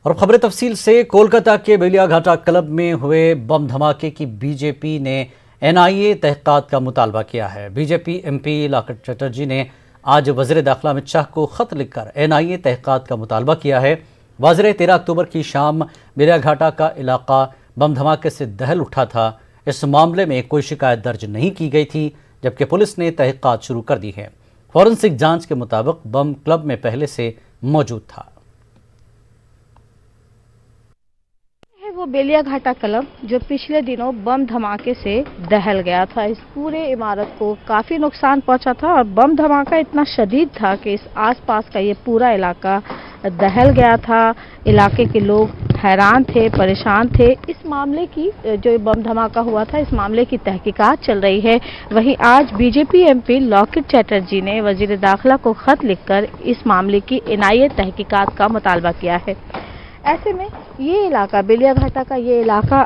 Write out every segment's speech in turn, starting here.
और खबर तफसील से कोलकाता के बेलिया घाटा क्लब में हुए बम धमाके की बीजेपी ने एनआईए तहकीकात का मुतालबा किया है। बीजेपी एमपी लॉकेट चटर्जी ने आज वज़ीर दाखिला अमित शाह को खत लिखकर एनआईए तहकीकात का मुतालबा किया है। वाज़ेह 13 अक्टूबर की शाम बेलिया घाटा का इलाका बम धमाके से दहल उठा था। इस मामले में कोई शिकायत दर्ज नहीं की गई थी, जबकि पुलिस ने तहकीकात शुरू कर दी है। फॉरेंसिक जांच के मुताबिक बम क्लब में पहले से मौजूद था। वो बेलिया घाटा क्लब जो पिछले दिनों बम धमाके से दहल गया था। इस पूरे इमारत को काफ़ी नुकसान पहुंचा था और बम धमाका इतना शदीद था कि इस आसपास का ये पूरा इलाका दहल गया था। इलाके के लोग हैरान थे, परेशान थे। इस मामले की जो बम धमाका हुआ था, इस मामले की तहकीकात चल रही है। वहीं आज बीजेपी एमपी लॉकेट चटर्जी ने वज़ीर दाखिला को खत लिखकर इस मामले की एनआईए तहकीकात का मुतालबा किया है। ऐसे में ये इलाका, बेलिया घाटा का ये इलाका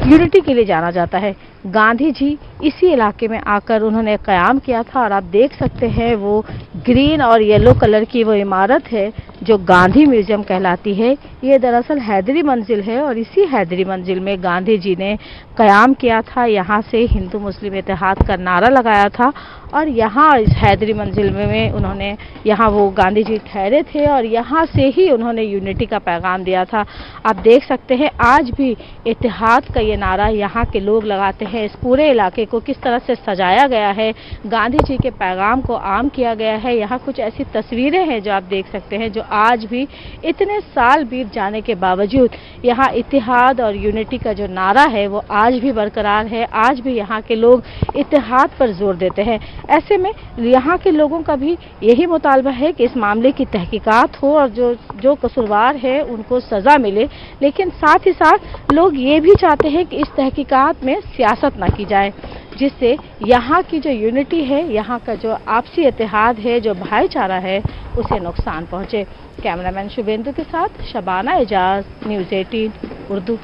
यूनिटी के लिए जाना जाता है। गांधी जी इसी इलाके में आकर उन्होंने क़याम किया था और आप देख सकते हैं वो ग्रीन और येलो कलर की वो इमारत है जो गांधी म्यूजियम कहलाती है। ये दरअसल हैदरी मंजिल है और इसी हैदरी मंजिल में गांधी जी ने क़याम किया था। यहाँ से हिंदू मुस्लिम इत्तेहाद का नारा लगाया था और यहाँ इस हैदरी मंजिल में उन्होंने, यहाँ वो गांधी जी ठहरे थे और यहाँ से ही उन्होंने यूनिटी का पैगाम दिया था। आप देख सकते हैं आज भी इत्तेहाद का ये नारा यहाँ के लोग लगाते हैं। इस पूरे इलाके को किस तरह से सजाया गया है, गांधी जी के पैगाम को आम किया गया है। यहाँ कुछ ऐसी तस्वीरें हैं जो आप देख सकते हैं, जो आज भी इतने साल बीत जाने के बावजूद यहाँ इत्तेहाद और यूनिटी का जो नारा है वो आज भी बरकरार है। आज भी यहाँ के लोग इत्तेहाद पर जोर देते हैं। ऐसे में यहाँ के लोगों का भी यही मुतालबा है कि इस मामले की तहकीकात हो और जो कसूरवार है उनको सज़ा मिले। लेकिन साथ ही साथ लोग ये भी चाहते हैं कि इस तहकीकात में सियासत ना की जाए, जिससे यहाँ की जो यूनिटी है, यहाँ का जो आपसी इत्तेहाद है, जो भाईचारा है, उसे नुकसान पहुँचे। कैमरामैन शुभेंदु के साथ शबाना एजाज, न्यूज़ 18 उर्दू।